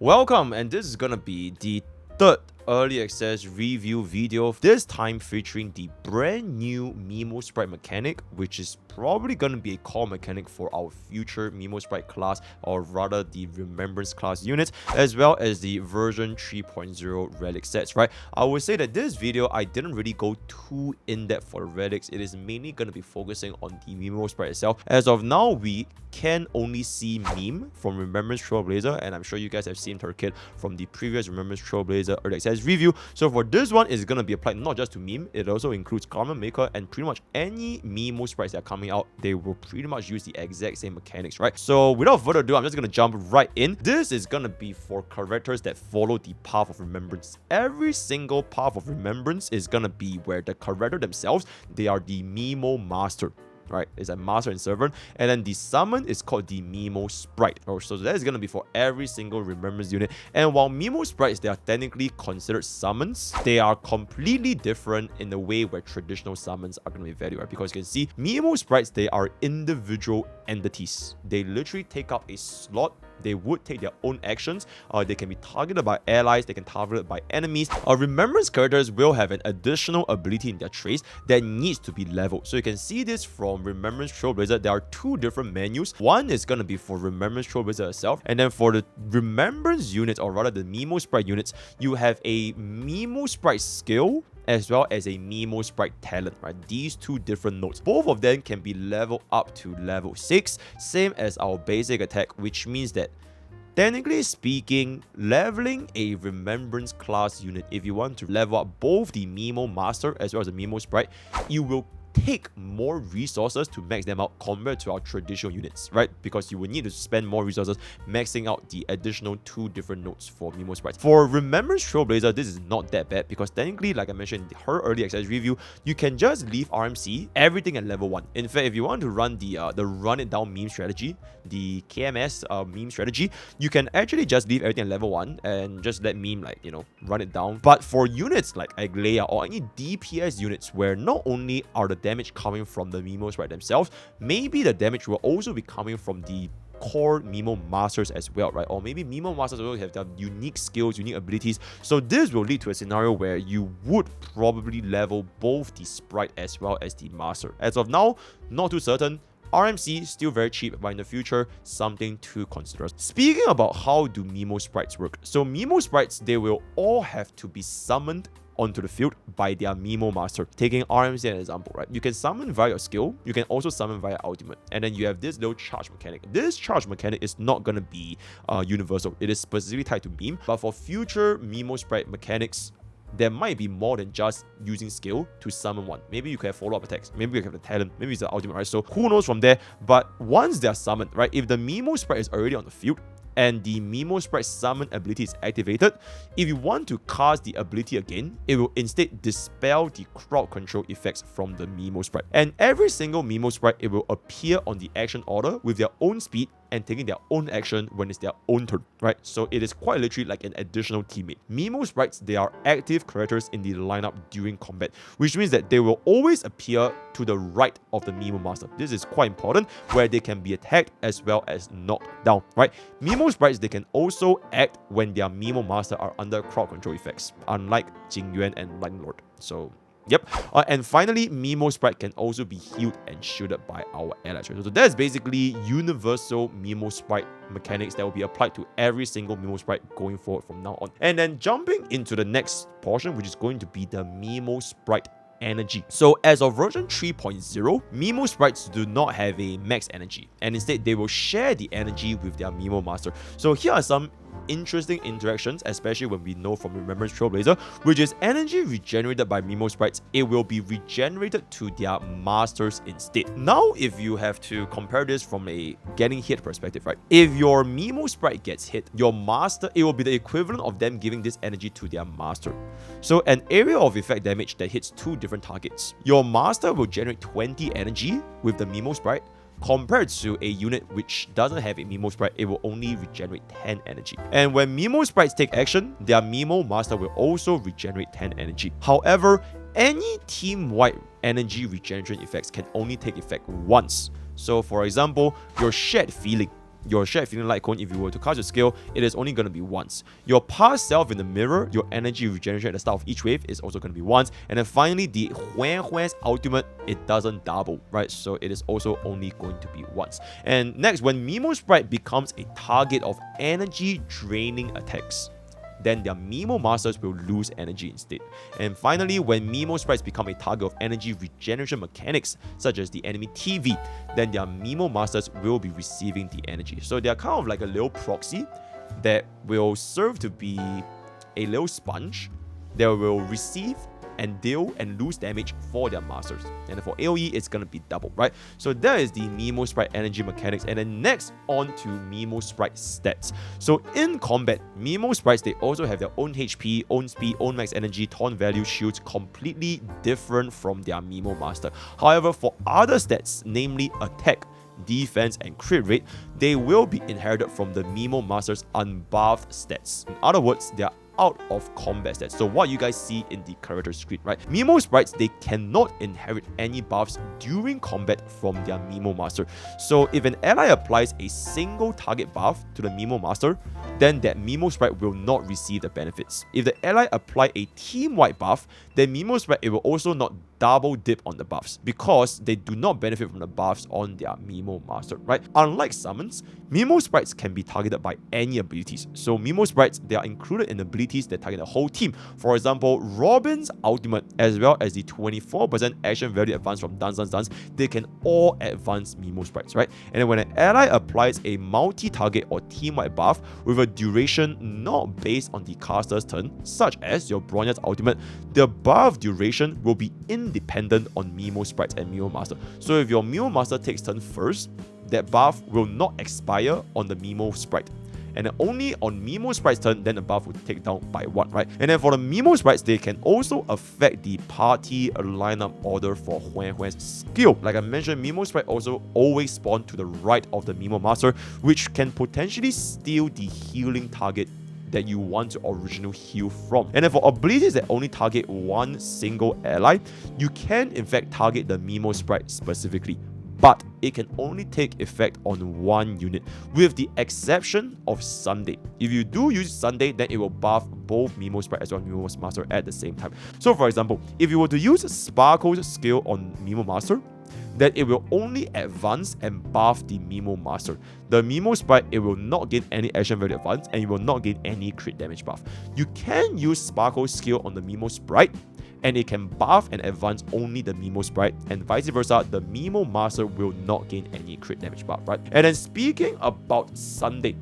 Welcome, and this is gonna be the third early access review video, this time featuring the brand new Memosprite mechanic, which is probably gonna be a core mechanic for our future Memosprite class, or rather the Remembrance class units, as well as the version 3.0 relic sets, right? I would say that this video, I didn't really go too in-depth for the relics. It is mainly gonna be focusing on the Memosprite itself. As of now, we can only see Meme from Remembrance Trailblazer, and I'm sure you guys have seen her kit from the previous Remembrance Trailblazer early access review. So for this one, it's gonna be applied not just to Meme, it also includes Garment Maker, and pretty much any Memosprites that are coming out, they will pretty much use the exact same mechanics, right? So without further ado, I'm just gonna jump right in. This is gonna be for characters that follow the path of remembrance. Every single path of remembrance is gonna be where the character themselves, they are the Memo Master. Right, it's a master and servant, and then the summon is called the Memosprite. So that is going to be for every single remembrance unit. And while Memosprites, they are technically considered summons, they are completely different in the way where traditional summons are going to be valued, right? Because you can see Memosprites, they are individual entities. They literally take up a slot. They would take their own actions. They can be targeted by allies. They can be targeted by enemies. Remembrance characters will have an additional ability in their traits that needs to be leveled. So you can see this from Remembrance Trailblazer. There are two different menus. One is going to be for Remembrance Trailblazer itself. And then for the Remembrance units, or rather the Memosprite units, you have a Memosprite skill as well as a Memosprite talent, right? These two different nodes. Both of them can be leveled up to level 6, same as our basic attack, which means that technically speaking, leveling a Remembrance class unit, if you want to level up both the Memo Master as well as the Memosprite, you will take more resources to max them out compared to our traditional units, right? Because you will need to spend more resources maxing out the additional two different nodes for Memosprites. For Remembrance Trailblazer, this is not that bad because technically, like I mentioned in her early access review, you can just leave RMC everything at level 1. In fact, if you want to run the run it down meme strategy, the KMS meme strategy, you can actually just leave everything at level 1 and just let meme, like, you know, run it down. But for units like aglaea or any DPS units where not only are the damage coming from the Memosprite themselves, maybe the damage will also be coming from the core Memo Masters as well, right? Or maybe Memo Masters will have their unique skills, unique abilities. So this will lead to a scenario where you would probably level both the Sprite as well as the Master. As of now, not too certain. RMC still very cheap, but in the future, something to consider. Speaking about how do Memosprites work, so Memosprites, they will all have to be summoned onto the field by their Memo Master. Taking RMC as an example, right? You can summon via your skill, you can also summon via ultimate, and then you have this little charge mechanic. This charge mechanic is not gonna be universal. It is specifically tied to meme, but for future Memosprite mechanics, there might be more than just using skill to summon one. Maybe you can have follow-up attacks, maybe you can have the talent, maybe it's the ultimate, right? So who knows from there. But once they're summoned, right, if the Memosprite is already on the field and the Memosprite summon ability is activated, if you want to cast the ability again, it will instead dispel the crowd control effects from the Memosprite. And every single Memosprite, it will appear on the action order with their own speed and taking their own action when it's their own turn, right? So it is quite literally like an additional teammate. Memosprites, they are active characters in the lineup during combat, which means that they will always appear to the right of the Memo Master. This is quite important, where they can be attacked as well as knocked down, right? Memosprites, they can also act when their Memo Master are under crowd control effects, unlike Jingyuan and Lightning Lord. So yep. And finally, Memosprite can also be healed and shielded by our allies. So that's basically universal Memosprite mechanics that will be applied to every single Memosprite going forward from now on. And then jumping into the next portion, which is going to be the Memosprite energy. So as of version 3.0, Memosprites do not have a max energy, and instead they will share the energy with their Memo Master. So here are some interesting interactions, especially when we know from Remembrance Trailblazer, which is energy regenerated by Memosprites, it will be regenerated to their masters instead. Now, if you have to compare this from a getting hit perspective, right? If your Memosprite gets hit, your master, it will be the equivalent of them giving this energy to their master. So an area of effect damage that hits two different targets. Your master will generate 20 energy with the Memosprite, compared to a unit which doesn't have a Memosprite, it will only regenerate 10 energy. And when Memosprites take action, their Memo Master will also regenerate 10 energy. However, any team-wide energy regeneration effects can only take effect once. So for example, your shared feeling your shared feeling light cone, if you were to cast your skill, it is only going to be once. Your past self in the mirror, your energy regeneration at the start of each wave is also going to be once. And then finally, the Huan's ultimate, it doesn't double, right? So it is also only going to be once. And next, when Memosprite becomes a target of energy draining attacks, then their Memo Masters will lose energy instead. And finally, when Memosprites become a target of energy regeneration mechanics, such as the enemy TV, then their Memo Masters will be receiving the energy. So they are kind of like a little proxy that will serve to be a little sponge that will receive and deal and lose damage for their masters. And for AoE, it's gonna be double, right? So that is the Memosprite energy mechanics. And then next, on to Memosprite stats. So in combat, Memosprites, they also have their own HP, own speed, own max energy, taunt value, shields, completely different from their Memo Master. However, for other stats, namely attack, defense, and crit rate, they will be inherited from the Memo Master's unbuffed stats. In other words, they are out of combat stats. So what you guys see in the character screen, right? Memosprites, they cannot inherit any buffs during combat from their Memo Master. So if an ally applies a single target buff to the Memo Master, then that Memosprite will not receive the benefits. If the ally apply a team-wide buff, then Memosprite, it will also not double dip on the buffs because they do not benefit from the buffs on their Memo Master, right? Unlike summons, Memosprites can be targeted by any abilities. So Memosprites, they are included in abilities that target the whole team. For example, Robin's ultimate, as well as the 24% action value advance from Dance, they can all advance Memosprites, right? And then when an ally applies a multi-target or team-wide buff with a duration not based on the caster's turn, such as your Bronya's ultimate, the buff duration will be independent on Memosprites and Memo Master. So if your Memo Master takes turn first, that buff will not expire on the Memosprite. And then only on Memosprite's turn, then the buff will take down by 1, right? And then for the Memosprites, they can also affect the party lineup order for Huan's skill. Like I mentioned, Memosprite also always spawn to the right of the Memo Master, which can potentially steal the healing target that you want to original heal from. And then for abilities that only target one single ally, you can in fact target the Memosprite specifically, but it can only take effect on one unit, with the exception of Sunday. If you do use Sunday, then it will buff both Memosprite as well as Memo Master at the same time. So for example, if you were to use Sparkle's skill on Memo Master, then it will only advance and buff the Memo Master. The Memosprite, it will not gain any action value advance and it will not gain any crit damage buff. You can use Sparkle's skill on the Memosprite, and it can buff and advance only the Memosprite, and vice versa, the Memo Master will not gain any crit damage buff, right? And then speaking about Sunday,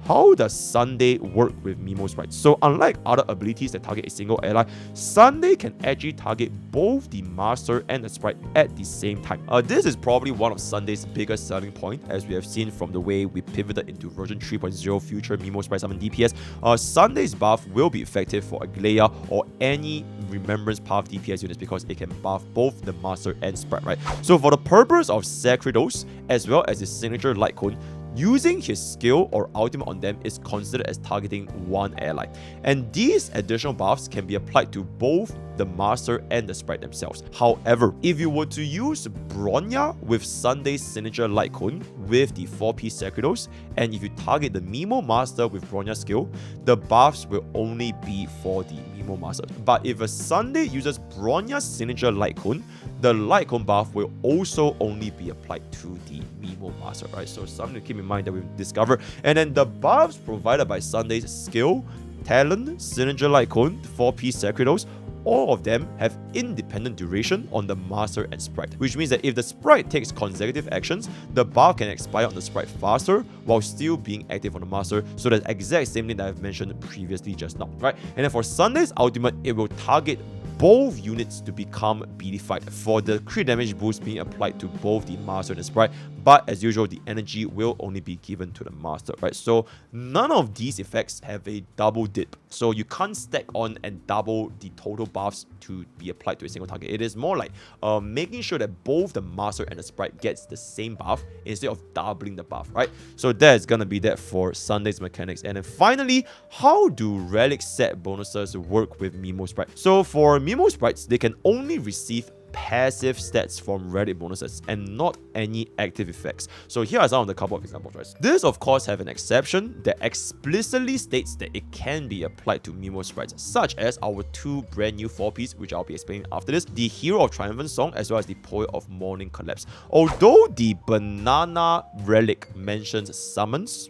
how does Sunday work with Memosprite? So unlike other abilities that target a single ally, Sunday can actually target both the Master and the Sprite at the same time. This is probably one of Sunday's biggest selling point, as we have seen from the way we pivoted into version 3.0 future Memosprite summon DPS. Sunday's buff will be effective for aglaea or any Remembrance path DPS units because it can buff both the Master and Sprite, right? So for the purpose of Sacridos, as well as his signature Light Cone, using his skill or ultimate on them is considered as targeting one ally. And these additional buffs can be applied to both the Master and the Sprite themselves. However, if you were to use Bronya with Sunday's signature Light Cone with the 4-piece Sacridos, and if you target the Memo Master with Bronya's skill, the buffs will only be for the Memo Master. But if a Sunday uses Bronya's signature Light Cone, the Light Cone buff will also only be applied to the Memo Master, right? So something to keep in mind that we've discovered. And then the buffs provided by Sunday's skill, talent, signature Light Cone, 4-piece Sacridos, all of them have independent duration on the Master and Sprite, which means that if the Sprite takes consecutive actions, the buff can expire on the Sprite faster while still being active on the Master. So the exact same thing that I've mentioned previously just now, right? And then for Sunday's ultimate, it will target both units to become beatified for the crit damage boost being applied to both the Master and the Sprite. But as usual, the energy will only be given to the Master, right? So none of these effects have a double dip. So you can't stack on and double the total buffs to be applied to a single target. It is more like making sure that both the Master and the Sprite gets the same buff instead of doubling the buff, right? So that's gonna be that for Sunday's mechanics. And then finally, how do Relic set bonuses work with Memosprite? So for Memosprites, they can only receive passive stats from Relic bonuses and not any active effects. So here are some of the couple of examples, right? This of course have an exception that explicitly states that it can be applied to Memosprites, such as our two brand new 4Ps, which I'll be explaining after this, the Hero of Triumphant song as well as the Poet of Mourning collapse. Although the Banana Relic mentions summons,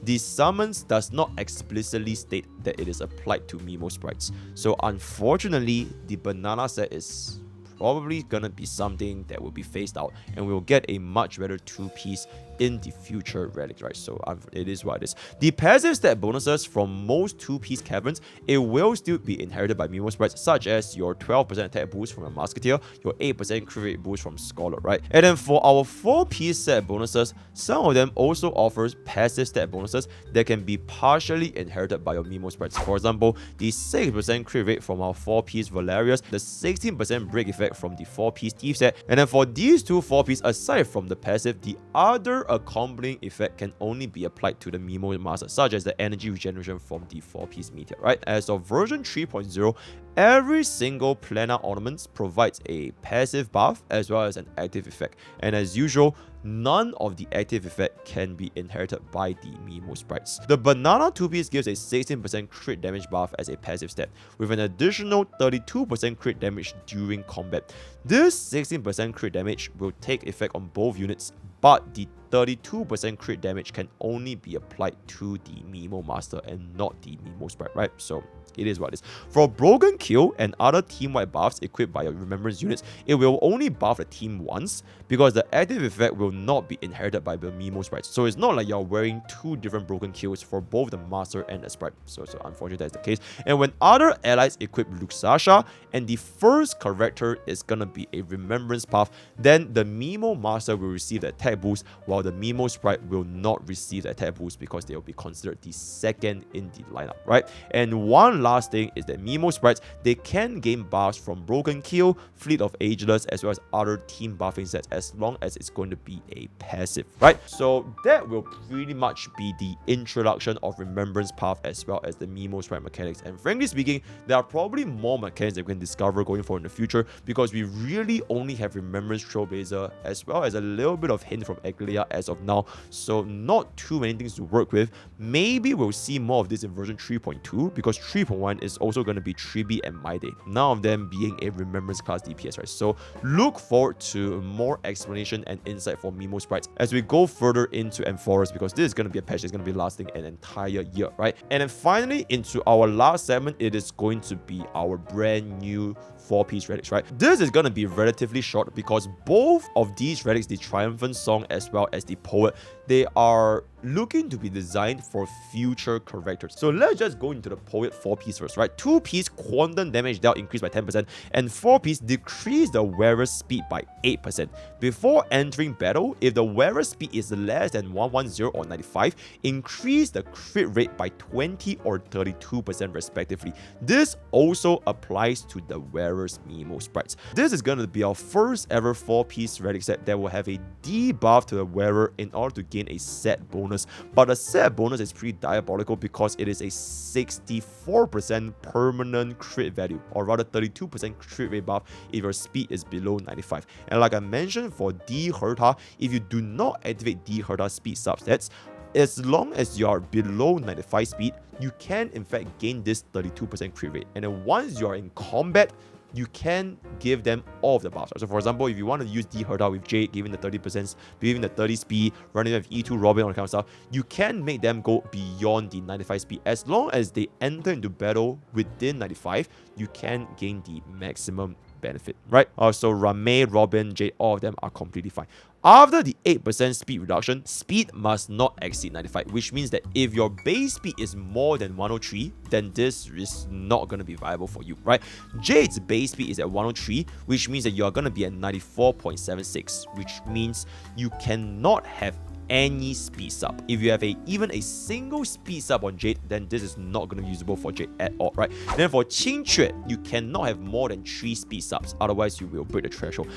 the summons does not explicitly state that it is applied to Memosprites. So unfortunately, the banana set is probably gonna be something that will be phased out, and we'll get a much better 2-piece in the future relics, right? So it is what it is. The passive stat bonuses from most 2-piece caverns, it will still be inherited by Memosprites, such as your 12% attack boost from a Musketeer, your 8% crit rate boost from Scholar, right? And then for our 4-piece set bonuses, some of them also offers passive stat bonuses that can be partially inherited by your Memosprites. For example, the 6% crit rate from our 4-piece Valerius, the 16% break effect from the 4-piece Thief set, and then for these two 4-piece, aside from the passive, the other accompanying effect can only be applied to the Memo Master, such as the energy regeneration from the 4-piece Meteor, right? As of version 3.0, every single planar ornament provides a passive buff as well as an active effect, and as usual, none of the active effect can be inherited by the Memosprites. The Banana 2-piece gives a 16% crit damage buff as a passive stat, with an additional 32% crit damage during combat. This 16% crit damage will take effect on both units, but the 32% crit damage can only be applied to the Memo Master and not the Memosprite, right? So it is what it is. For Broken Kill and other team-wide buffs equipped by your Remembrance units, it will only buff the team once, because the active effect will not be inherited by the Memosprites. So it's not like you're wearing two different Broken Kills for both the Master and the Sprite. So unfortunately that's the case. And when other allies equip Luxasha and the first character is gonna be a Remembrance buff, then the Memo Master will receive the attack boost, while the Memosprite will not receive the attack boost because they will be considered the second in the lineup, right? And one last thing is that Memosprites, they can gain buffs from Broken Kill, Fleet of Ageless, as well as other team buffing sets, as long as it's going to be a passive, right? So that will pretty much be the introduction of Remembrance path as well as the Memosprite mechanics. And frankly speaking, there are probably more mechanics that we can discover going forward in the future, because we really only have Remembrance Trailblazer as well as a little bit of hint from Aglaea as of now, so not too many things to work with. Maybe we'll see more of this in version 3.2, because 3.1 is also going to be Tribi and My Day, none of them being a Remembrance class DPS, right? So look forward to more explanation and insight for Memosprites as we go further into amphoreus, because this is going to be a patch that's going to be lasting an entire year, right? And then finally, into our last segment, it is going to be our brand new 4-piece relics, right? This is going to be relatively short because both of these relics, the Triumphant song as well as the Poet, they are looking to be designed for future characters. So let's just go into the Poet 4-piece first, right? 2-piece quantum damage dealt increased by 10%, and 4-piece decrease the wearer's speed by 8%. Before entering battle, if the wearer's speed is less than 110 or 95, increase the crit rate by 20 or 32% respectively. This also applies to the wearer's Memosprites. This is going to be our first ever 4-piece relic set that will have a debuff to the wearer in order to gain a set bonus. But the set bonus is pretty diabolical because it is a 64% permanent crit value, or rather 32% crit rate buff if your speed is below 95. And like I mentioned for D Herta, if you do not activate D Herta speed substats, as long as you are below 95 speed, you can in fact gain this 32% crit rate. And then once you are in combat, you can give them all of the buffs. So for example, if you want to use D Herta with Jade, giving the 30%, giving the 30 speed, running with E2 Robin, all that kind of stuff, you can make them go beyond the 95 speed. As long as they enter into battle within 95, you can gain the maximum benefit, right? So Rame, Robin, Jade, all of them are completely fine. After the 8% speed reduction, speed must not exceed 95, which means that if your base speed is more than 103, then this is not going to be viable for you, right? Jade's base speed is at 103, which means that you are going to be at 94.76, which means you cannot have any speed sub. If you have even a single speed sub on Jade, then this is not going to be usable for Jade at all, right? Then for Qingque, you cannot have more than 3 speed subs, otherwise you will break the threshold.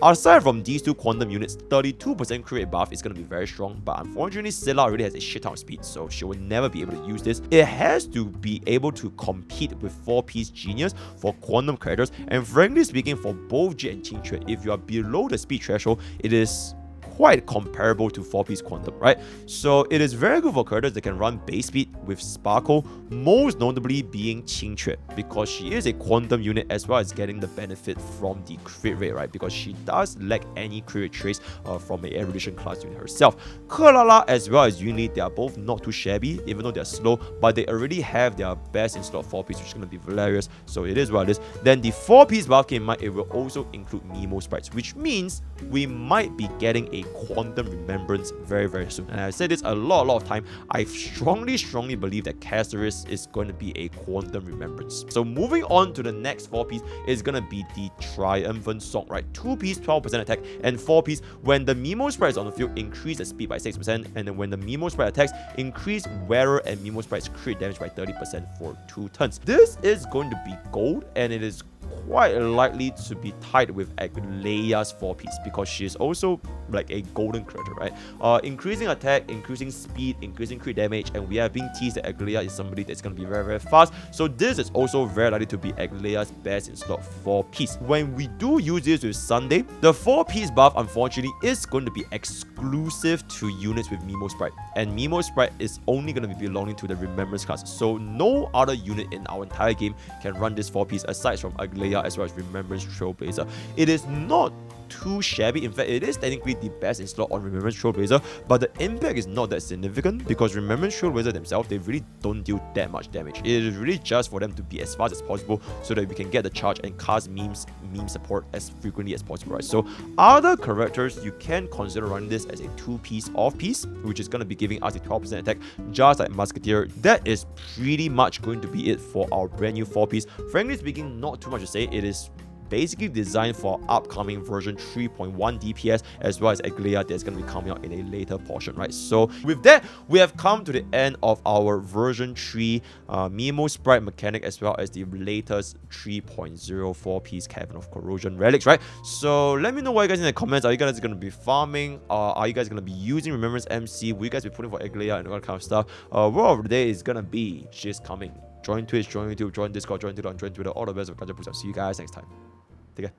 Aside from these two quantum units, 32% crit rate buff is going to be very strong, but unfortunately Scylla already has a shit ton of speed, so she will never be able to use this. It has to be able to compete with 4-piece Genius for quantum characters, and frankly speaking, for both Jade and Qingque, if you are below the speed threshold, it is quite comparable to 4-piece Quantum, right? So it is very good for characters that can run base speed with Sparkle, most notably being Qingque, because she is a Quantum unit as well as getting the benefit from the crit rate, right? Because she does lack any crit rate trace from a erudition class unit herself. Kelala as well as Yunli, they are both not too shabby, even though they're slow, but they already have their best in slot 4-piece, which is going to be Valerius, so it is what it is. Then the 4-piece buff, keep in mind, it will also include Memosprites, which means we might be getting a Quantum Remembrance very, very soon. And I said this a lot of time, I strongly believe that Caceres is going to be a Quantum Remembrance. So moving on to the next 4-piece is going to be the Triumphant Song, right? 2-piece, 12% attack, and 4-piece, when the Memosprite is on the field, increase the speed by 6%, and then when the Memosprite attacks, increase Wearer and Memosprite's crit damage by 30% for 2 turns. This is going to be gold, and it is quite likely to be tied with Aglaea's 4-piece because she is also like a golden character, right? Increasing attack, increasing speed, increasing crit damage, and we have been teased that Aglaea is somebody that's going to be very, very fast. So this is also very likely to be Aglaea's best in slot 4-piece. When we do use this with Sunday, the 4-piece buff unfortunately is going to be exclusive to units with Memosprite, and Memosprite is only going to be belonging to the Remembrance class. So no other unit in our entire game can run this 4-piece aside from Aglaea as well as Remembrance Trailblazer. It is not too shabby. In fact, it is technically the best in slot on Remembrance Trailblazer, but the impact is not that significant because Remembrance Trailblazer themselves, they really don't deal that much damage. It is really just for them to be as fast as possible so that we can get the charge and cast meme support as frequently as possible, right? So other characters, you can consider running this as a 2-piece off-piece, which is going to be giving us a 12% attack, just like Musketeer. That is pretty much going to be it for our brand new 4-piece. Frankly speaking, not too much to say. It is basically designed for upcoming version 3.1 DPS as well as Aglaea that's going to be coming out in a later portion, right? So with that, we have come to the end of our version 3 Memosprite mechanic as well as the latest 3.0 4-piece Cavern of Corrosion Relics, right? So let me know what you guys in the comments. Are you guys going to be farming? Are you guys going to be using Remembrance MC? Will you guys be putting for Aglaea and all that kind of stuff? Word of the day is going to be she's coming. Join Twitch, join YouTube, join Discord, join Twitter, all the best of Ganja Push. I'll see you guys next time. Take care.